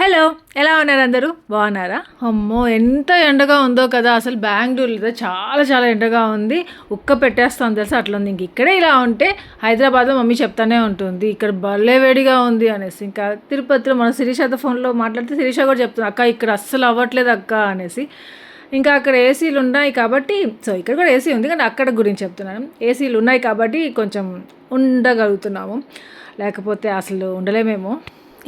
Hello, ఎలా ఉన్నారు అందరూ? బాగున్నారా? అమ్మో, ఎంత ఎండగా ఉందో కదా. అసలు బెంగళూరులో చాలా చాలా ఎండగా ఉంది. ఉక్క పెట్టేస్తాం తెలుసా, అట్లా ఉంది. ఇంక ఇక్కడే ఇలా ఉంటే హైదరాబాద్లో మమ్మీ చెప్తానే ఉంటుంది ఇక్కడ భలే వేడిగా ఉంది అనేసి. ఇంకా తిరుపతిలో మన శిరీషతో ఫోన్లో మాట్లాడితే శిరీష కూడా చెప్తుంది, అక్క ఇక్కడ అస్సలు అవ్వట్లేదు అక్క అనేసి. ఇంకా అక్కడ ఏసీలు ఉన్నాయి కాబట్టి, సో ఇక్కడ కూడా ఏసీ ఉంది కానీ అక్కడ గురించి చెప్తున్నాను. ఏసీలు ఉన్నాయి కాబట్టి కొంచెం ఉండగలుగుతున్నాము, లేకపోతే అసలు ఉండలేమేమో.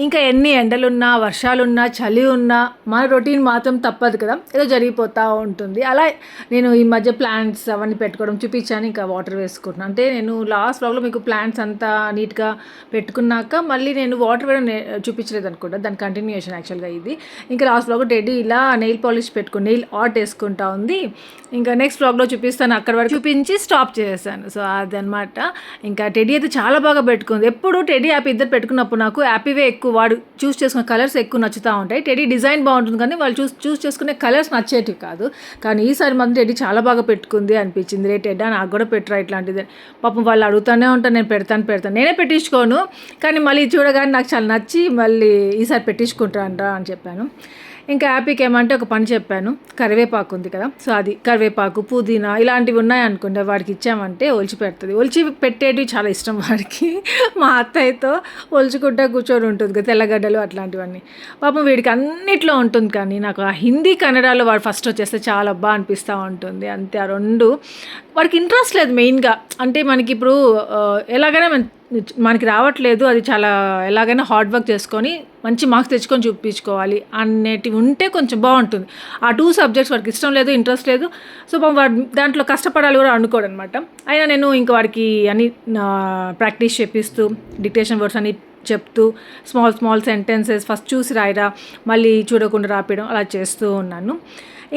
ఇంకా ఎన్ని ఎండలున్నా, వర్షాలున్నా, చలి ఉన్నా మన రొటీన్ మాత్రం తప్పదు కదా, ఏదో జరిగిపోతూ ఉంటుంది. అలా నేను ఈ మధ్య ప్లాంట్స్ అవన్నీ పెట్టుకోవడం చూపించాను. ఇంకా వాటర్ వేసుకుంటున్నాను. అంటే నేను లాస్ట్ వ్లాగ్లో మీకు ప్లాంట్స్ అంతా నీట్గా పెట్టుకున్నాక మళ్ళీ నేను వాటర్ వేయడం చూపించలేదు అనుకుంటా, దాని కంటిన్యూషన్ యాక్చువల్గా ఇది. ఇంకా లాస్ట్ వ్లాగ్లో టెడ్డీ ఇలా నెయిల్ పాలిష్ పెట్టుకుని నెయిల్ ఆర్ట్ వేసుకుంటా ఉంది. ఇంకా నెక్స్ట్ వ్లాగ్లో చూపిస్తాను, అక్కడ వరకు చూపించి స్టాప్ చేశాను. సో అదనమాట. ఇంకా టెడ్డీ అయితే చాలా బాగా పెట్టుకుంది. ఎప్పుడు టెడ్డీ యాపీ ఇద్దరు పెట్టుకున్నప్పుడు నాకు యాపీవే ఎక్కువ, వాడు చూస్ చేసుకునే కలర్స్ ఎక్కువ నచ్చుతూ ఉంటాయి. టెడ్డీ డిజైన్ బాగుంటుంది కానీ వాళ్ళు చూస్ చేసుకునే కలర్స్ నచ్చేటివి కాదు. కానీ ఈసారి మాత్రం టెడ్డీ చాలా బాగా పెట్టుకుంది అనిపించింది. రే టెడ్డా నాకు కూడా పెట్టరా ఇట్లాంటిది. పాపం వాళ్ళు అడుగుతూనే ఉంటాను, నేను పెడతాను. నేనే పెట్టించుకోను కానీ మళ్ళీ చూడగానే నాకు చాలా నచ్చి మళ్ళీ ఈసారి పెట్టించుకుంటాను అని చెప్పాను. ఇంకా హ్యాపీకి ఏమంటే ఒక పని చెప్పాను, కరివేపాకు ఉంది కదా, సో అది కరివేపాకు, పుదీనా ఇలాంటివి ఉన్నాయనుకోండి వాడికి ఇచ్చామంటే ఒలిచి పెడుతుంది. ఒలిచి పెట్టేటివి చాలా ఇష్టం వాడికి. మా అత్తయ్యతో ఒలుచుకుంటా కూర్చొని ఉంటుంది కదా, తెల్లగడ్డలు అట్లాంటివన్నీ. పాపం వీడికి అన్నిట్లో ఉంటుంది కానీ నాకు ఆ హిందీ కన్నడలో వాడు ఫస్ట్ వచ్చేస్తే చాలా బాగా అనిపిస్తూ ఉంటుంది. అంతే, ఆ రెండు వాడికి ఇంట్రెస్ట్ లేదు మెయిన్గా. అంటే మనకి ఇప్పుడు ఎలాగైనా మనకి రావట్లేదు, అది చాలా ఎలాగైనా హార్డ్ వర్క్ చేసుకొని మంచి మార్క్స్ తెచ్చుకొని చూపించుకోవాలి అనేటివి ఉంటే కొంచెం బాగుంటుంది. ఆ 2 సబ్జెక్ట్స్ వాడికి ఇష్టం లేదు, ఇంట్రెస్ట్ లేదు. సో వాడు దాంట్లో కష్టపడాలి కూడా అనుకోడు అనమాట. అయినా నేను ఇంకా వాడికి అన్ని ప్రాక్టీస్ చేపిస్తూ డిక్టేషన్ వర్డ్స్ అన్ని చెప్తూ స్మాల్ సెంటెన్సెస్ ఫస్ట్ చూసి రాయరా, మళ్ళీ చూడకుండా రాపడం అలా చేస్తూ ఉన్నాను.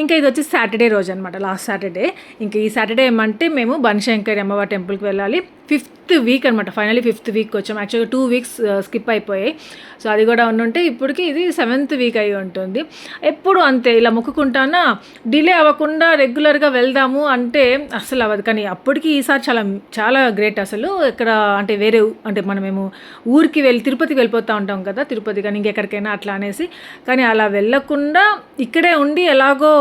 ఇంకా ఇది వచ్చి సాటర్డే రోజు అనమాట, లాస్ట్ సాటర్డే. ఇంకా ఈ సాటర్డే ఏమంటే మేము బనశంకరి అమ్మవారి టెంపుల్కి వెళ్ళాలి. 5th వీక్ అనమాట, ఫైనలీ 5th వీక్ వచ్చాము. యాక్చువల్గా 2 వీక్స్ స్కిప్ అయిపోయాయి. సో అది కూడా ఉంటే ఇప్పటికి ఇది 7th వీక్ అయి ఉంటుంది. ఎప్పుడు అంతే, ఇలా మొక్కుకుంటానా డిలే అవ్వకుండా రెగ్యులర్గా వెళ్దాము అంటే అస్సలు అవ్వదు. కానీ అప్పటికి ఈసారి చాలా చాలా గ్రేట్ అసలు. ఇక్కడ అంటే వేరే అంటే మేము ఊరికి తిరుపతికి వెళ్ళిపోతూ ఉంటాం కదా, తిరుపతి కానీ ఇంకెక్కడికైనా అట్లా అనేసి. కానీ అలా వెళ్ళకుండా ఇక్కడే ఉండి ఎలాగో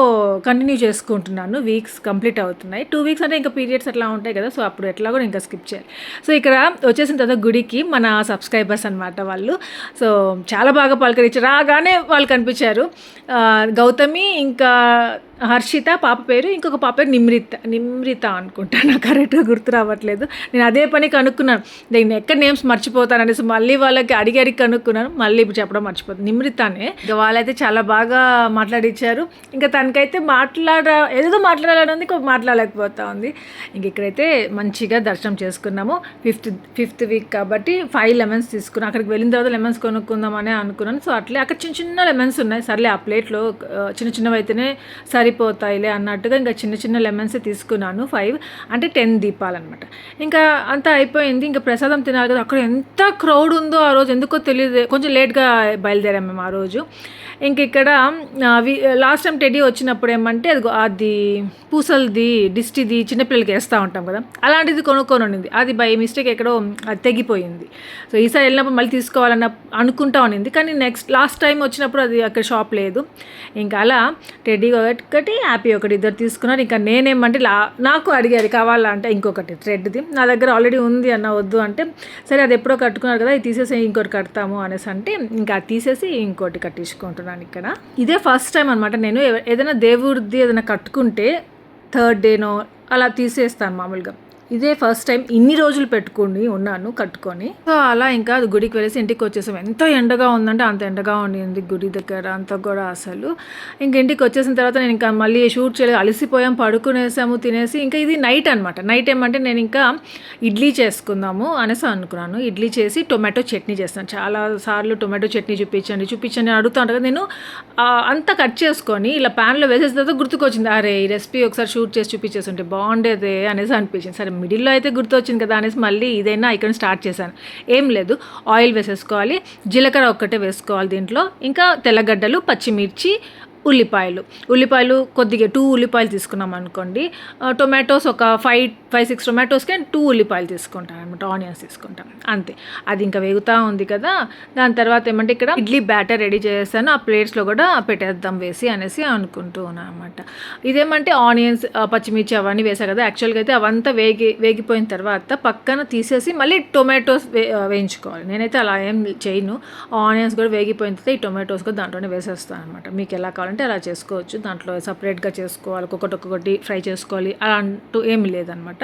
కంటిన్యూ చేసుకుంటున్నాను. వీక్స్ కంప్లీట్ అవుతున్నాయి. 2 వీక్స్ అంటే ఇంకా పీరియడ్స్ అట్లా ఉంటాయి కదా, సో అప్పుడు ఎట్లాగో ఇంకా స్కిప్ చేయాలి. సో ఇక్కడ వచ్చేసిన తర్వాత గుడికి మన సబ్స్క్రైబర్స్ అనమాట వాళ్ళు. సో చాలా బాగా పలకరించారు. రాగానే వాళ్ళు కనిపించారు. గౌతమి, ఇంకా హర్షిత పాప పేరు, ఇంకొక పాప పేరు నిమ్రిత అనుకుంటా, నాకు కరెక్ట్గా గుర్తు రావట్లేదు. నేను అదే పని కనుక్కున్నాను, నేను ఎక్కడ నేమ్స్ మర్చిపోతాను అనేసి మళ్ళీ వాళ్ళకి అడిగి కనుక్కున్నాను. మళ్ళీ ఇప్పుడు చెప్పడం మర్చిపోతుంది, నిమ్రితానే. ఇంకా వాళ్ళైతే చాలా బాగా మాట్లాడిచ్చారు. ఇంకా తనకైతే ఏదో మాట్లాడాలని ఉంది, మాట్లాడలేకపోతా ఉంది. ఇంక ఇక్కడైతే మంచిగా దర్శనం చేసుకున్నాము. 5th వీక్ కాబట్టి 5 లెమన్స్ తీసుకున్నాను. అక్కడికి వెళ్ళిన తర్వాత లెమన్స్ కొనుక్కుందామని అనుకున్నాను. సో అట్లే అక్కడ చిన్న లెమన్స్ ఉన్నాయి, సర్లే ఆ ప్లేట్లో చిన్నవి అయితేనే సరిపోతాయిలే అన్నట్టుగా ఇంకా చిన్న లెమన్స్ తీసుకున్నాను. 5 అంటే 10 దీపాలన్నమాట. ఇంకా అంతా అయిపోయింది. ఇంకా ప్రసాదం తినాలి కదా. అక్కడ ఎంత క్రౌడ్ ఉందో ఆ రోజు ఎందుకో తెలియదు, కొంచెం లేట్గా బయలుదేరాము మేము ఆ రోజు. ఇంక ఇక్కడ లాస్ట్ టైం టెడ్డీ వచ్చినప్పుడు ఏమంటే అది పూసలది దిష్టిది చిన్నపిల్లలకి వేస్తూ ఉంటాం కదా, అలాంటిది కొనుక్కొని ఉండింది. అది బై మిస్టేక్ ఎక్కడో అది తెగిపోయింది. సో ఈసారి వెళ్ళినప్పుడు మళ్ళీ తీసుకోవాలన్న అనుకుంటా ఉన్నింది. కానీ లాస్ట్ టైం వచ్చినప్పుడు అది అక్కడ షాప్ లేదు. ఇంకా అలా టెడ్డీ ఒకటి, హ్యాపీ ఒకటి, ఇద్దరు తీసుకున్నారు. ఇంకా నేనేమంటే నాకు అడిగారు కావాలంటే ఇంకొకటి థ్రెడ్ది, నా దగ్గర ఆల్రెడీ ఉంది అన్న, వద్దు అంటే సరే అది ఎప్పుడో కట్టుకున్నారు కదా, ఇది తీసేసి ఇంకోటి కడతాము అనేసి అంటే ఇంకా తీసేసి ఇంకోటి కట్టించుకుంటున్నాను. ఇక్కడ ఇదే ఫస్ట్ టైం అనమాట నేను ఏదైనా దేవుడిది ఏదైనా కట్టుకుంటే 3rd డేనో అలా తీసేస్తాను మామూలుగా. ఇదే ఫస్ట్ టైం ఇన్ని రోజులు ఉన్నాను కట్టుకొని. సో అలా ఇంకా గుడికి వెళ్ళేసి ఇంటికి వచ్చేసాం. ఎంత ఎండగా ఉందంటే అంత ఎండగా ఉండింది గుడి దగ్గర అంతా కూడా అసలు. ఇంక ఇంటికి వచ్చేసిన తర్వాత నేను ఇంకా మళ్ళీ షూట్ చేయలేదు, అలసిపోయాం, పడుకునేసాము, తినేసి. ఇంకా ఇది నైట్ అనమాట. నైట్ ఏమంటే నేను ఇంకా ఇడ్లీ చేసుకుందాము అనేసి అనుకున్నాను. ఇడ్లీ చేసి టొమాటో చట్నీ చేస్తాను. చాలా సార్లు టొమాటో చట్నీ చూపించండి అడుగుతా ఉంటాను కదా. నేను అంతా కట్ చేసుకొని ఇలా ప్యాన్లో వేసేసిన తర్వాత గుర్తుకొచ్చింది, అరే ఈ రెసిపీ ఒకసారి షూట్ చేసి చూపించేస్తుంటే బాగుండేదే అనేసి అనిపించింది. సరే మిడిల్లో అయితే గుర్తొచ్చింది కదా అనేసి మళ్ళీ ఇదైనా ఇక్కడ స్టార్ట్ చేశాను. ఏం లేదు, ఆయిల్ వేసేసుకోవాలి, జీలకర్ర ఒక్కటే వేసుకోవాలి దీంట్లో, ఇంకా తెల్లగడ్డలు, పచ్చిమిర్చి, ఉల్లిపాయలు కొద్దిగా 2 ఉల్లిపాయలు తీసుకున్నాం అనుకోండి, టొమాటోస్ ఒక 5-6 టొమాటోస్కి 2 ఉల్లిపాయలు తీసుకుంటాను అనమాట, ఆనియన్స్ తీసుకుంటాం అంతే. అది ఇంకా వేగుతూ ఉంది కదా. దాని తర్వాత ఏమంటే ఇక్కడ ఇడ్లీ బ్యాటర్ రెడీ చేస్తాను, ఆ ప్లేట్స్లో కూడా పెట్టేద్దాం వేసి అనేసి అనుకుంటూ ఉన్నాను అనమాట. ఇదేమంటే ఆనియన్స్, పచ్చిమిర్చి అవన్నీ వేసా కదా. యాక్చువల్గా అయితే అవంతా వేగిపోయిన తర్వాత పక్కన తీసేసి మళ్ళీ టొమాటోస్ వేయించుకోవాలి. నేనైతే అలా ఏం చేయను, ఆనియన్స్ కూడా వేగిపోయిన తర్వాత ఈ టొమాటోస్ కూడా దాంట్లోనే వేసేస్తాను అనమాట. మీకు ఎలా కావాలంటే అలా చేసుకోవచ్చు, దాంట్లో సపరేట్గా చేసుకోవాలి, ఒక్కొక్కటి ఫ్రై చేసుకోవాలి అలా అంటూ ఏమి లేదనమాట.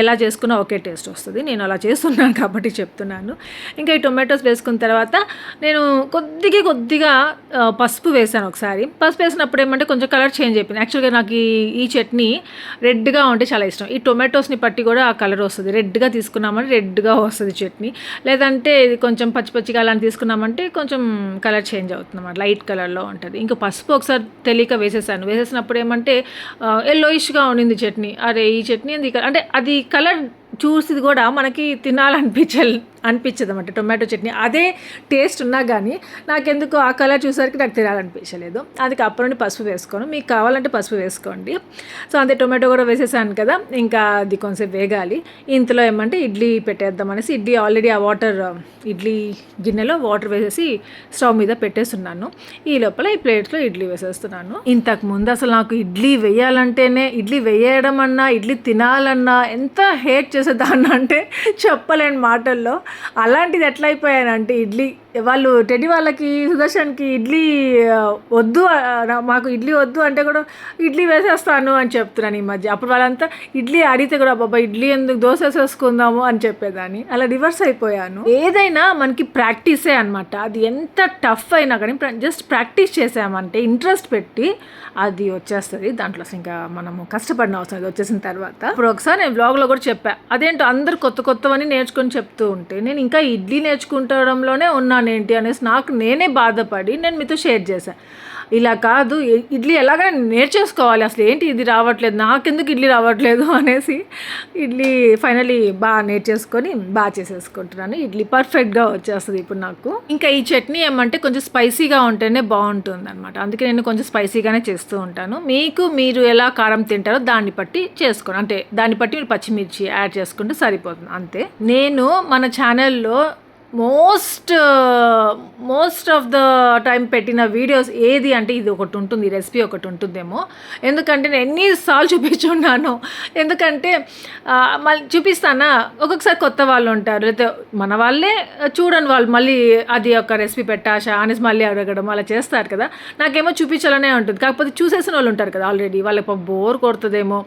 ఎలా చేసుకున్నా ఒకే టేస్ట్ వస్తుంది. నేను అలా చేస్తున్నాను కాబట్టి చెప్తున్నాను. ఇంకా ఈ టొమాటోస్ వేసుకున్న తర్వాత నేను కొద్దిగా పసుపు వేసాను ఒకసారి. పసుపు వేసినప్పుడు ఏమంటే కొంచెం కలర్ చేంజ్ అయిపోయింది. యాక్చువల్గా నాకు ఈ చట్నీ రెడ్గా ఉంటే చాలా ఇష్టం. ఈ టొమాటోస్ని పట్టి కూడా ఆ కలర్ వస్తుంది, రెడ్గా తీసుకున్నామంటే రెడ్గా వస్తుంది చట్నీ. లేదంటే ఇది కొంచెం పచ్చిగా అలాంటి తీసుకున్నామంటే కొంచెం కలర్ చేంజ్ అవుతుంది అన్నమాట, లైట్ కలర్లో ఉంటుంది. ఇంకా పసుపు ఒకసారి తెలియక వేసేసినప్పుడు ఏమంటే ఎల్లోయిష్గా ఉండింది చట్నీ. అరే ఈ చట్నీ అంటే అది కలర్ చూసి కూడా మనకి అనిపించదు అనమాట టొమాటో చట్నీ. అదే టేస్ట్ ఉన్నా కానీ నాకెందుకు ఆ కలర్ చూసరికి నాకు తినాలనిపించలేదు. అందుకే అప్పటి నుండి పసుపు వేసుకోను, మీకు కావాలంటే పసుపు వేసుకోండి. సో అంతే, టొమాటో కూడా వేసేసాను కదా, ఇంకా అది కొంచెం వేగాలి. ఇంతలో ఏమంటే ఇడ్లీ పెట్టేద్దాం అనేసి ఆల్రెడీ ఆ ఇడ్లీ గిన్నెలో వాటర్ వేసేసి స్టవ్ మీద పెట్టేస్తున్నాను. ఈ లోపల ఈ ప్లేట్లో ఇడ్లీ వేసేస్తున్నాను. ఇంతకుముందు అసలు నాకు ఇడ్లీ వేయడం అన్నా, ఇడ్లీ తినాలన్నా ఎంత హేట్ చేసేదాన్ని అంటే చెప్పలేని మాటల్లో. అలాంటిది ఎట్లా అయిపోయానంటే వాళ్ళు టెడ్డీ వాళ్ళకి, సుదర్శన్కి ఇడ్లీ వద్దు, మాకు ఇడ్లీ వద్దు అంటే కూడా ఇడ్లీ వేసేస్తాను అని చెప్తున్నాను ఈ మధ్య. అప్పుడు వాళ్ళంతా ఇడ్లీ అడిగితే కూడా బాబా ఇడ్లీ ఎందుకు, దోశ వేసేసుకుందాము అని చెప్పేదాన్ని. అలా రివర్స్ అయిపోయాను. ఏదైనా మనకి ప్రాక్టీసే అనమాట. అది ఎంత టఫ్ అయినా కానీ జస్ట్ ప్రాక్టీస్ చేసామంటే, ఇంట్రెస్ట్ పెట్టి అది వచ్చేస్తుంది. దాంట్లో ఇంకా మనము కష్టపడిన అవసరం అది వచ్చేసిన తర్వాత. ఇప్పుడు ఒకసారి నేను బ్లాగ్లో కూడా చెప్పా, అదేంటో అందరు కొత్తవని నేర్చుకొని చెప్తూ ఉంటే నేను ఇంకా ఇడ్లీ నేర్చుకుంటడంలోనే ఉన్నానేంటి అనేసి నాకు నేనే బాధపడి నేను మీతో షేర్ చేశాను. ఇలా కాదు, ఇడ్లీ ఎలాగైనా నేర్చేసుకోవాలి, అసలు ఏంటి ఇది రావట్లేదు, నాకెందుకు ఇడ్లీ రావట్లేదు అనేసి ఇడ్లీ ఫైనలీ బాగా నేర్చేసుకొని బాగా చేసేసుకుంటున్నాను. ఇడ్లీ పర్ఫెక్ట్గా వచ్చేస్తుంది ఇప్పుడు నాకు. ఇంకా ఈ చట్నీ ఏమంటే కొంచెం స్పైసీగా ఉంటేనే బాగుంటుంది అనమాట, అందుకే నేను కొంచెం స్పైసీగానే చేస్తూ ఉంటాను. మీరు ఎలా కారం తింటారో దాన్ని బట్టి చేసుకోండి, అంటే దాన్ని బట్టి మీరు పచ్చిమిర్చి యాడ్ చేసుకుంటే సరిపోతుంది అంతే. నేను మన ఛానల్లో మోస్ట్ ఆఫ్ ద టైం పెట్టిన వీడియోస్ ఏది అంటే ఇది ఒకటి ఉంటుంది, రెసిపీ ఒకటి ఉంటుందేమో. ఎందుకంటే నేను ఎన్నిసార్లు చూపించున్నాను, ఎందుకంటే మళ్ళీ చూపిస్తానా, ఒక్కొక్కసారి కొత్త వాళ్ళు ఉంటారు, లేకపోతే మన వాళ్ళే చూడని వాళ్ళు మళ్ళీ అది ఒక రెసిపీ పెట్టాషా అనేసి మళ్ళీ అడగడం అలా చేస్తారు కదా. నాకేమో చూపించాలనే ఉంటుంది, కాకపోతే చూసేసిన వాళ్ళు ఉంటారు కదా ఆల్రెడీ, వాళ్ళకి బోర్ కొడుతుందేమో,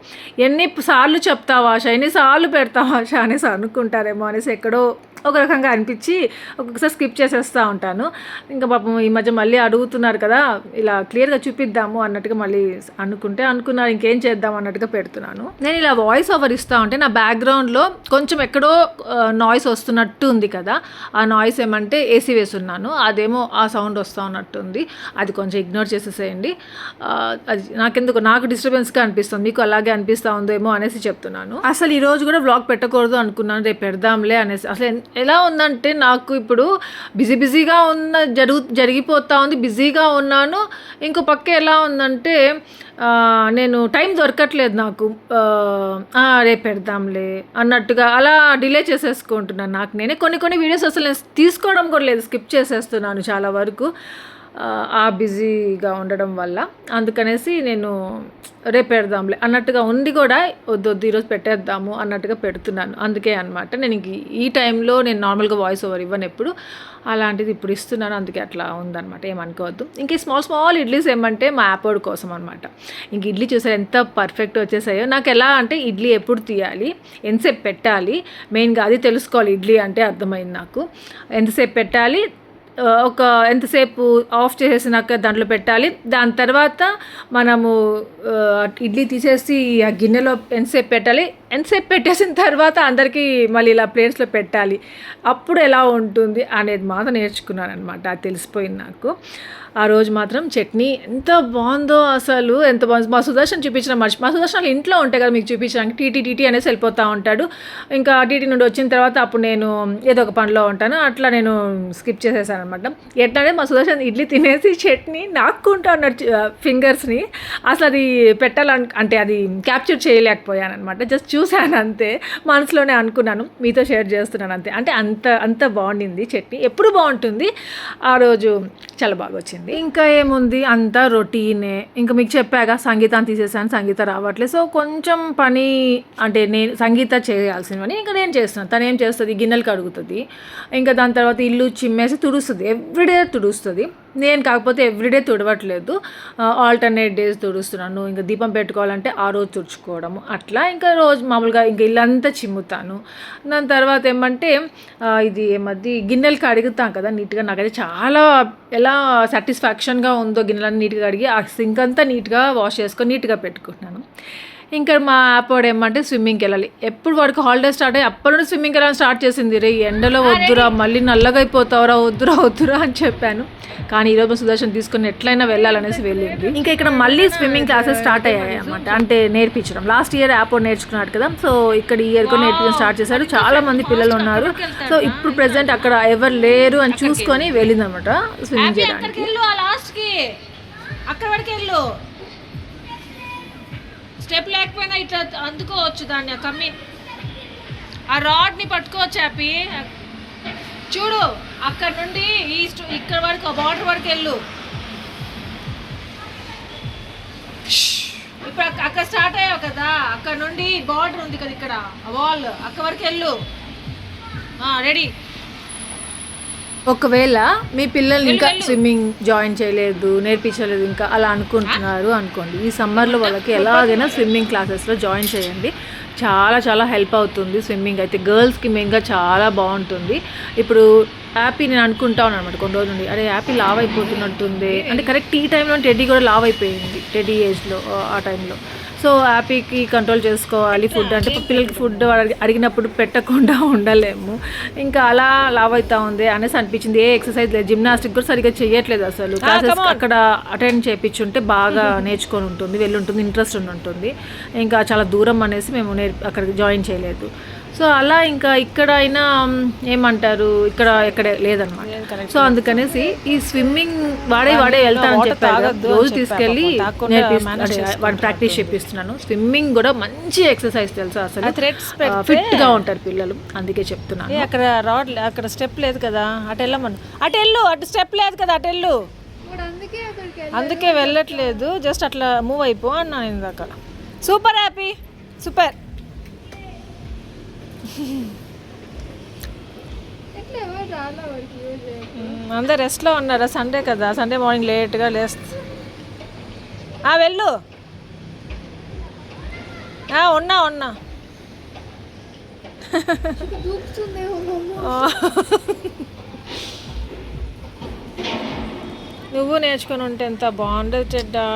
ఎన్నిసార్లు చెప్తావా ఆశ, ఎన్నిసార్లు పెడతావా ఆశ అనేసి అనుకుంటారేమో అనేసి ఎక్కడో ఒక రకంగా అనిపించి ఒక్కొక్కసారి స్కిప్ చేసేస్తూ ఉంటాను. ఇంకా పాపం ఈ మధ్య మళ్ళీ అడుగుతున్నారు కదా, ఇలా క్లియర్గా చూపిద్దాము అన్నట్టుగా మళ్ళీ అనుకున్నారు ఇంకేం చేద్దాం అన్నట్టుగా పెడుతున్నాను. నేను ఇలా వాయిస్ ఓవర్ ఇస్తూ ఉంటే నా బ్యాక్గ్రౌండ్లో కొంచెం ఎక్కడో నాయిస్ వస్తున్నట్టు ఉంది కదా, ఆ నాయిస్ ఏమంటే ఏసీ వేసున్నాను, అదేమో ఆ సౌండ్ వస్తూ ఉన్నట్టుంది, అది కొంచెం ఇగ్నోర్ చేసేసేయండి. అది నాకు డిస్టర్బెన్స్గా అనిపిస్తుంది, మీకు అలాగే అనిపిస్తూ ఉందేమో అనేసి చెప్తున్నాను. అసలు ఈరోజు కూడా వ్లాగ్ పెట్టకూడదు అనుకున్నాను, రేపు పెడదాంలే అనేసి. అసలు ఎలా ఉందంటే నాకు ఇప్పుడు బిజీగా జరిగిపోతూ ఉంది, బిజీగా ఉన్నాను. ఇంకో పక్క ఎలా ఉందంటే నేను టైం దొరకట్లేదు నాకు, రేపు పెడదాంలే అన్నట్టుగా అలా డిలే చేసేసుకుంటున్నాను. నాకు నేనే కొన్ని వీడియోస్ అసలు నేను తీసుకోవడం కూడా లేదు, స్కిప్ చేసేస్తున్నాను చాలా వరకు బిజీగా ఉండడం వల్ల. అందుకనేసి నేను రేపు పెడదాంలే అన్నట్టుగా ఉండి కూడా వద్దు ఈరోజు పెట్టేద్దాము అన్నట్టుగా పెడుతున్నాను. అందుకే అనమాట నేను ఈ టైంలో నేను నార్మల్గా వాయిస్ ఓవర్ ఇవ్వను ఎప్పుడు, అలాంటిది ఇప్పుడు ఇస్తున్నాను, అందుకే అట్లా ఉందన్నమాట, ఏమనుకోవద్దు. ఇంక స్మాల్ ఇడ్లీస్ ఏమంటే మా యాపోడ్ కోసం అనమాట. ఇంక ఇడ్లీ చూసారు ఎంత పర్ఫెక్ట్ వచ్చేసాయో. నాకు ఎలా అంటే ఇడ్లీ ఎప్పుడు తీయాలి, ఎంతసేపు పెట్టాలి, మెయిన్గా అది తెలుసుకోవాలి. ఇడ్లీ అంటే అర్థమైంది నాకు, ఎంతసేపు పెట్టాలి, ఎంతసేపు ఆఫ్ చేసేసినాక దాంట్లో పెట్టాలి, దాని తర్వాత మనము ఇడ్లీ తీసేసి ఆ గిన్నెలో ఎంతసేపు పెట్టాలి, ఎంతసేపు పెట్టేసిన తర్వాత అందరికీ మళ్ళీ ఇలా ప్లేట్స్లో పెట్టాలి, అప్పుడు ఎలా ఉంటుంది అనేది మాత్రం నేర్చుకున్నాను అనమాట. అది తెలిసిపోయింది నాకు. ఆ రోజు మాత్రం చట్నీ ఎంత బాగుందో, అసలు ఎంత బాగుంది. మా సుదర్శన్ చూపించిన మా సుదర్శన్ ఇంట్లో ఉంటాయి కదా మీకు చూపించడానికి, టీటీ అనేసి వెళ్ళిపోతూ ఉంటాడు. ఇంకా టీటీ నుండి వచ్చిన తర్వాత అప్పుడు నేను ఏదో ఒక పనిలో ఉంటాను, అట్లా నేను స్కిప్ చేసేసాను అనమాట. ఎట్లనే మా సుదర్శన్ ఇడ్లీ తినేసి చట్నీ నాక్కుంటా ఉన్నాడు ఫింగర్స్ని. అసలు అది అంటే అది క్యాప్చర్ చేయలేకపోయాను అనమాట. జస్ట్ చూశాను అంతే, మనసులోనే అనుకున్నాను, మీతో షేర్ చేస్తున్నాను అంతే. అంటే అంత బాగుండింది చట్నీ, ఎప్పుడు బాగుంటుంది, ఆ రోజు చాలా బాగా వచ్చింది. ఇంకా ఏముంది, అంతా రొటీనే. ఇంకా మీకు చెప్పాగా సంగీతాన్ని తీసేసాను, సంగీత రావట్లేదు. సో కొంచెం పని అంటే నేను సంగీత చేయాల్సినవని ఇంకా నేను చేస్తున్నాను. తను ఏం చేస్తుంది, గిన్నెలు కడుగుతుంది, ఇంకా దాని తర్వాత ఇల్లు చిమ్మేసి తుడుస్తుంది, ఎవ్రీడే తుడుస్తుంది. నేను కాకపోతే ఎవ్రీడే తుడవట్లేదు, ఆల్టర్నేట్ డేస్ తుడుస్తున్నాను. ఇంకా దీపం పెట్టుకోవాలంటే ఆ రోజు తుడుచుకోవడము, అట్లా ఇంకా రోజు మామూలుగా ఇంకా ఇల్లంతా చిమ్ముతాను. దాని తర్వాత ఏమంటే ఇది ఏమది గిన్నెలు కడుగుతాం కదా నీట్గా, నాకైతే చాలా ఎలా సాటిస్ఫాక్షన్గా ఉందో గిన్నెలన్నీ నీట్గా కడిగి ఆ సింక్ అంతా నీట్గా వాష్ చేసుకొని నీట్గా పెట్టుకుంటున్నాను. ఇంకా మా యాప్ వాడు ఏమంటే స్విమ్మింగ్కి వెళ్ళాలి, ఎప్పుడు వాడికి హాలిడే స్టార్ట్ అయ్యి అప్పటి నుండి స్విమ్మింగ్కి వెళ్ళాలని స్టార్ట్ చేసింది. రే ఎండలో వద్దురా, మళ్ళీ నల్లగా అయిపోతావురా, వద్దురా అని చెప్పాను. కానీ ఈరోజు సుదర్శన్ తీసుకుని ఎట్లయినా వెళ్ళాలనేసి వెళ్ళింది. ఇంకా ఇక్కడ మళ్ళీ స్విమ్మింగ్ క్లాసెస్ స్టార్ట్ అయ్యాయి అన్నమాట, అంటే నేర్పించడం. లాస్ట్ ఇయర్ యాప్ నేర్చుకున్నాడు కదా, సో ఇక్కడ ఈ ఇయర్ కూడా నేర్పించడం స్టార్ట్ చేశారు. చాలా మంది పిల్లలు ఉన్నారు. సో ఇప్పుడు ప్రెసెంట్ అక్కడ ఎవరు లేరు అని చూసుకొని వెళ్ళిందనమాట స్విమ్మింగ్ చేయడానికి. స్టెప్ లేకపోయినా ఇట్లా అందుకోవచ్చు, దాన్ని కమ్మి ఆ రాడ్ని పట్టుకోవచ్చు. హ్యాపీ చూడు, అక్కడ నుండి ఇక్కడ వరకు ఆ బార్డర్ వరకు వెళ్ళు. ఇప్పుడు అక్కడ స్టార్ట్ అయ్యావు కదా, అక్కడ నుండి బార్డర్ ఉంది కదా ఇక్కడ ఆ వాల్, అక్కడ వరకు వెళ్ళు. రెడీ. ఒకవేళ మీ పిల్లల్ని ఇంకా స్విమ్మింగ్ జాయిన్ చేయలేదు, నేర్పించలేదు ఇంకా అలా అనుకుంటున్నారు అనుకోండి, ఈ సమ్మర్లో వాళ్ళకి ఎలాగైనా స్విమ్మింగ్ క్లాసెస్లో జాయిన్ చేయండి. చాలా హెల్ప్ అవుతుంది. స్విమ్మింగ్ అయితే గర్ల్స్కి మెయిన్గా చాలా బాగుంటుంది. ఇప్పుడు హ్యాపీ నేను అనుకుంటా ఉన్నాను అనమాట కొన్ని రోజుల నుండి, అరే హ్యాపీ లావ్ అయిపోతున్నట్టుంది అంటే. కరెక్ట్ ఈ టైంలో టెడ్డీ కూడా లావ్ అయిపోయింది, టెడ్డీ ఏజ్లో ఆ టైంలో. సో హ్యాపీకి కంట్రోల్ చేసుకోవాలి ఫుడ్, అంటే పిల్లలకి ఫుడ్ అడిగినప్పుడు పెట్టకుండా ఉండలేము. ఇంకా అలా లావ్ అవుతా ఉంది అనేసి అనిపించింది. ఏ ఎక్సర్సైజ్ లేదు, జిమ్నాస్టిక్ కూడా సరిగ్గా చేయట్లేదు అసలు. క్లాసెస్ అక్కడ అటెండ్ చేయించుంటే బాగా నేర్చుకొని ఉంటుంది, వెళ్ళుంటుంది, ఇంట్రెస్ట్ ఉంటుంది. ఇంకా చాలా దూరం అనేసి మేము అక్కడికి జాయిన్ చేయలేదు. సో అలా ఇంకా ఇక్కడ అయినా ఏమంటారు, ఇక్కడ లేదనమాట. సో అందుకనేసి ఈ స్విమ్మింగ్ వాడే వెళ్తానని చెప్పారు, రోజు తీసుకెళ్ళి వాడు ప్రాక్టీస్ చేపిస్తున్నాను. స్విమ్మింగ్ కూడా మంచి ఎక్సర్సైజ్ తెలుసా, అసలు ఫిట్గా ఉంటారు పిల్లలు, అందుకే చెప్తున్నాను. అక్కడ రాడ్, అక్కడ స్టెప్ లేదు కదా, అటు వెళ్ళమను, అటు స్టెప్ లేదు కదా, అటు వెళ్ళు. అందుకే వెళ్ళట్లేదు, జస్ట్ అట్లా మూవ్ అయిపో అన్నాను ఇందాక. Super happy, super. అందరు రెస్ట్లో ఉన్నారా, సండే కదా, సండే మార్నింగ్ లేట్గా వెళ్ళు. ఉన్నా నువ్వు నేర్చుకొని ఉంటే ఎంత బాగుండదు చెడ్డా.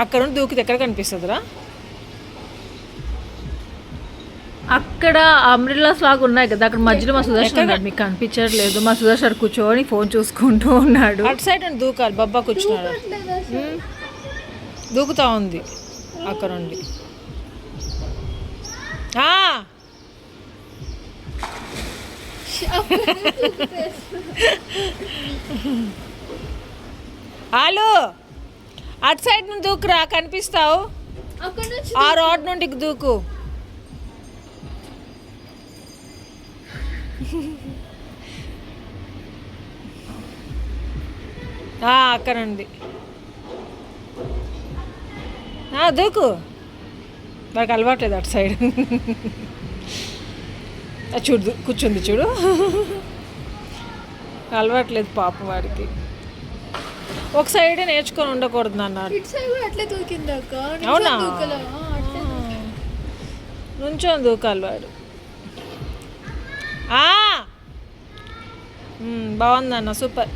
అక్కడ నుండి దూకితే ఎక్కడ కనిపిస్తుందిరా? అక్కడ అంబ్రెల్లాస్ లాగా ఉన్నాయి కదా, అక్కడ మధ్యలో మా సుదర్శన్ ఉన్నాడు, మీకు కనిపించట్లేదు. మా సుదర్శన్ కూర్చొని ఫోన్ చూసుకుంటూ ఉన్నాడు. అటు సైడ్ నుండి దూకాలి, బబ్బా కూర్చున్నాడు, దూకుతా ఉంది అక్కడ నుండి. ఆలు అటు సైడ్ నుండి దూకురా, కనిపిస్తావు. ఆ రాడ్ నుండి దూకు. అక్కడ నుండి దూకు. నాకు అలవాట్లేదు అటు సైడ్. చూడు కూర్చుంది, చూడు, అలవాట్లేదు పాపం వాడికి. ఒక సైడ్ నేర్చుకొని ఉండకూడదు అన్నారు. అవునా, నుంచొని దూకాలి వాడు. బాగుందన్న, సూపర్.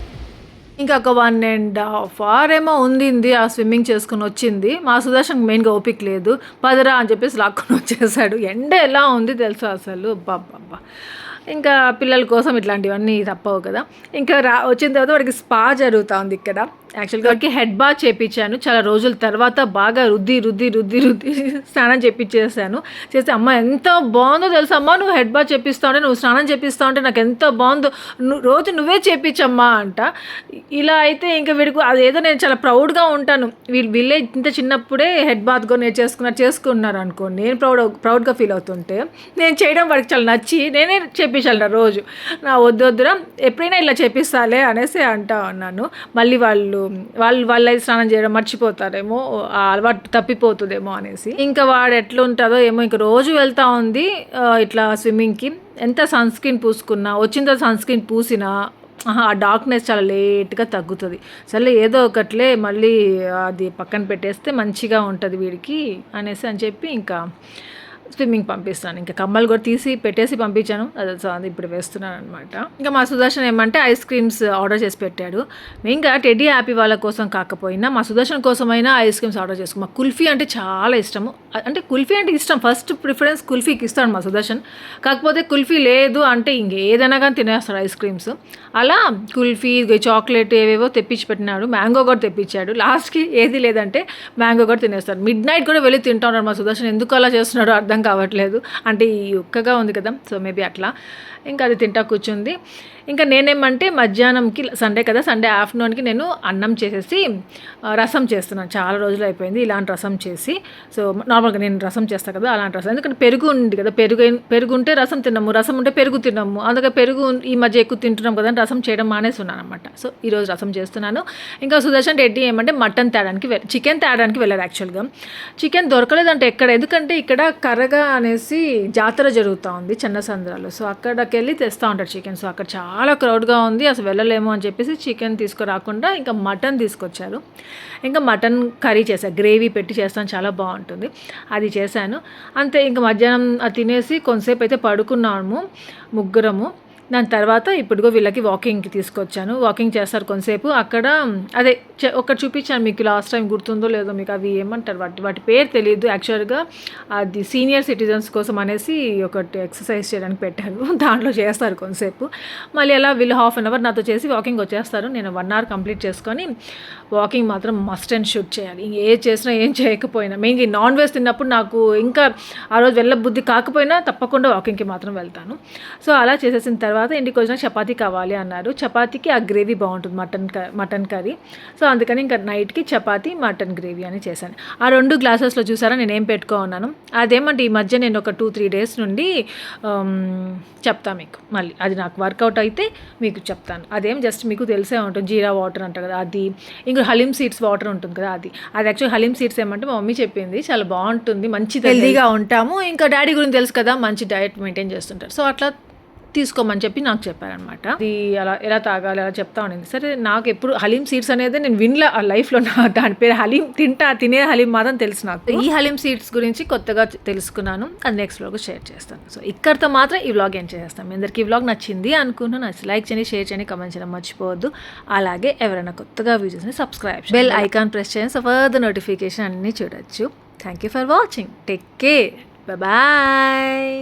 ఇంకా ఒక 1.5 hour ఏమో ఉండింది ఆ స్విమ్మింగ్ చేసుకుని వచ్చింది. మా సుదర్శన్ మెయిన్గా ఓపిక లేదు, పదరా అని చెప్పేసి లాక్కొని వచ్చేసాడు. ఎండ ఎలా ఉంది తెలుసా అసలు, బాబ్బా. ఇంకా పిల్లల కోసం ఇట్లాంటివన్నీ తప్పవు కదా. ఇంకా వచ్చిన తర్వాత వాడికి స్పా జరుగుతూ ఉంది ఇక్కడ. యాక్చువల్గా వాడికి హెడ్ బాత్ చేయించాను చాలా రోజుల తర్వాత, బాగా రుద్ది స్నానం చేయించేసాను. చేస్తే అమ్మ ఎంత బాగుందో తెలుసా, అమ్మ నువ్వు హెడ్ బాత్ చేపిస్తా ఉంటే, నువ్వు స్నానం చేపిస్తా ఉంటే నాకు ఎంత బాగుందో, రోజు నువ్వే చేయించమ్మా అంట. ఇలా అయితే ఇంకా వీడికి అదేదో నేను చాలా ప్రౌడ్గా ఉంటాను. వీళ్ళే ఇంత చిన్నప్పుడే హెడ్ బాత్ కూడా చేసుకున్నారు అనుకోండి, నేను ప్రౌడ్గా ఫీల్ అవుతుంటే, నేను చేయడం వాడికి చాలా నచ్చి నేనే చేయించాలి రోజు. నా వద్దురా ఎప్పుడైనా ఇలా చేపిస్తాలే అనేసి అంటా ఉన్నాను. మళ్ళీ వాళ్ళు స్నానం చేయడం మర్చిపోతారేమో, ఆ అలవాటు తప్పిపోతుందేమో అనేసి. ఇంకా వాడు ఎట్లా ఉంటుందో ఏమో, ఇంకా రోజు వెళ్తూ ఉంది ఇట్లా స్విమ్మింగ్కి. ఎంత సన్ స్క్రీన్ పూసుకున్నా, వచ్చిన తర్వాత సన్ స్క్రీన్ పూసినా ఆ డార్క్నెస్ చాలా లేట్గా తగ్గుతుంది. సరే ఏదో ఒకట్లే మళ్ళీ అది పక్కన పెట్టేస్తే మంచిగా ఉంటుంది వీడికి అనేసి అని చెప్పి ఇంకా స్విమ్మింగ్ పంపిస్తాను. ఇంకా కమ్మలు కూడా తీసి పెట్టేసి పంపించాను, అది ఇప్పుడు వేస్తున్నాను అనమాట. ఇంకా మా సుదర్శన్ ఏమంటే ఐస్ క్రీమ్స్ ఆర్డర్ చేసి పెట్టాడు. మెయిన్గా టెడ్డీ హ్యాపీ వాళ్ళ కోసం కాకపోయినా మా సుదర్శన్ కోసమైనా ఐస్ క్రీమ్స్ ఆర్డర్ చేసుకున్నాం. మా కుల్ఫీ అంటే చాలా ఇష్టము, అంటే కుల్ఫీ అంటే ఇష్టం, ఫస్ట్ ప్రిఫరెన్స్ కుల్ఫీకి ఇస్తాడు మా సుదర్శన్. కాకపోతే కుల్ఫీ లేదు అంటే ఇంకేదైనా కానీ తినేస్తాడు ఐస్ క్రీమ్స్. అలా కుల్ఫీ, చాక్లెట్ ఏవేవో తెప్పించి పెట్టినాడు. మ్యాంగో కూడా తెప్పించాడు. లాస్ట్కి ఏది లేదంటే మ్యాంగో కూడా తినేస్తాడు. మిడ్ నైట్ కూడా వెళ్ళి తింటా ఉన్నాడు మా సుదర్శన్. ఎందుకు అలా చేస్తున్నాడో అర్థం కావట్లేదు, అంటే ఈ ఉక్కగా ఉంది కదా, సో మేబీ అట్లా. ఇంకా అది తింటా కూర్చుంది. ఇంకా నేనేమంటే మధ్యాహ్నంకి, సండే కదా, సండే ఆఫ్టర్నూన్కి నేను అన్నం చేసేసి రసం చేస్తున్నాను. చాలా రోజులు అయిపోయింది ఇలాంటి రసం చేసి. సో నార్మల్గా నేను రసం చేస్తాను కదా, అలాంటి రసం. ఎందుకంటే పెరుగు ఉంది కదా, పెరుగు ఉంటే రసం తిన్నాము, రసం ఉంటే పెరుగు తిన్నాము. అందుకే పెరుగు ఈ మధ్య ఎక్కువ తింటున్నాం కదా, రసం చేయడం మానేస్తున్నాను అనమాట. సో ఈరోజు రసం చేస్తున్నాను. ఇంకా సుదర్శన్ రెడ్డి ఏమంటే మటన్ తేడానికి చికెన్ తేడానికి వెళ్ళారు. యాక్చువల్గా చికెన్ దొరకలేదంటే ఎక్కడ, ఎందుకంటే ఇక్కడ కర్రగా అనేసి జాతర జరుగుతూ ఉంది చెన్నసంద్రాలో. సో అక్కడికి వెళ్ళి తెస్తూ ఉంటారు చికెన్. సో అక్కడ చాలా క్రౌడ్గా ఉంది, అసలు వెళ్ళలేము అని చెప్పేసి చికెన్ తీసుకురాకుండా ఇంకా మటన్ తీసుకొచ్చారు. ఇంకా మటన్ కర్రీ చేశాను, గ్రేవీ పెట్టి చేస్తాను, చాలా బాగుంటుంది. అది చేశాను అంతే. ఇంకా మధ్యాహ్నం అది తినేసి కొంతసేపు అయితే పడుకున్నాము ముగ్గురము. దాని తర్వాత ఇప్పుడుగో వీళ్ళకి వాకింగ్కి తీసుకొచ్చాను. వాకింగ్ చేస్తారు కొంతసేపు అక్కడ. అదే ఒకటి చూపించాను మీకు లాస్ట్ టైం, గుర్తుందో లేదో మీకు. అవి ఏమంటారు, వాటి పేరు తెలియదు యాక్చువల్గా. అది సీనియర్ సిటిజన్స్ కోసం అనేసి ఒకటి ఎక్సర్సైజ్ చేయడానికి పెట్టారు, దాంట్లో చేస్తారు కొంతసేపు. మళ్ళీ అలా వీళ్ళు 1/2 hour నాతో చేసి వాకింగ్ వచ్చేస్తారు. నేను 1 hour కంప్లీట్ చేసుకొని, వాకింగ్ మాత్రం మస్ట్ అండ్ షుడ్ చేయాలి. ఏం చేసినా ఏం చేయకపోయినా, మెయిన్గా నాన్ వెజ్ తిన్నప్పుడు నాకు ఇంకా ఆ రోజు వెళ్ళబుద్ధి కాకపోయినా తప్పకుండా వాకింగ్కి మాత్రం వెళ్తాను. సో అలా చేసేసిన తర్వాత ఇంటికి వచ్చిన చపాతీ కావాలి అన్నారు. చపాతీకి ఆ గ్రేవీ బాగుంటుంది, మటన్ కర్రీ. సో అందుకని ఇంకా నైట్కి చపాతీ మటన్ గ్రేవీ అని చేశాను. ఆ 2 గ్లాసెస్లో చూసారా నేను ఏం పెట్టుకో ఉన్నాను. అదేమంటే ఈ మధ్య నేను ఒక 2-3 days నుండి చెప్తాను మీకు, మళ్ళీ అది నాకు వర్కౌట్ అయితే మీకు చెప్తాను. అదేం జస్ట్ మీకు తెలిసే ఉంటుంది, జీరా వాటర్ అంట కదా అది, ఇంకా హలీమ్ సీడ్స్ వాటర్ ఉంటుంది కదా అది యాక్చువల్లీ హలీమ్ సీడ్స్ ఏమంటే మా మమ్మీ చెప్పింది, చాలా బాగుంటుంది, మంచి హెల్దీగా ఉంటాము. ఇంకా డాడీ గురించి తెలుసు కదా, మంచి డయట్ మెయింటైన్ చేస్తుంటారు. సో అట్లా తీసుకోమని చెప్పి నాకు చెప్పారనమాట. అది అలా ఎలా తాగాలి అలా చెప్తా ఉండింది. సరే నాకు ఎప్పుడు హలీమ్ సీడ్స్ అనేది నేను వినలే ఆ లైఫ్లో, దాని పేరు హలీమ్, తినే హలీమ్ మాత్రం తెలుసు నాకు. ఈ హలీమ్ సీడ్స్ గురించి కొత్తగా తెలుసుకున్నాను, అది నెక్స్ట్ వ్లాగ్ షేర్ చేస్తాను. సో ఇక్కడితో మాత్రం ఈ వ్లాగ్ ఏం చేస్తాను. మీ అందరికీ ఈ వ్లాగ్ నచ్చింది అనుకుంటున్నాను. నచ్చి లైక్ చేయండి, షేర్ చేయండి, కమెంట్ చేయడం మర్చిపోవద్దు. అలాగే ఎవరైనా కొత్తగా వీడియోస్ని సబ్స్క్రైబ్, బెల్ ఐకాన్ ప్రెస్ చేయండి, సో ఫర్దర్ నోటిఫికేషన్ అన్నీ చూడొచ్చు. Thank you for watching, take care, bye.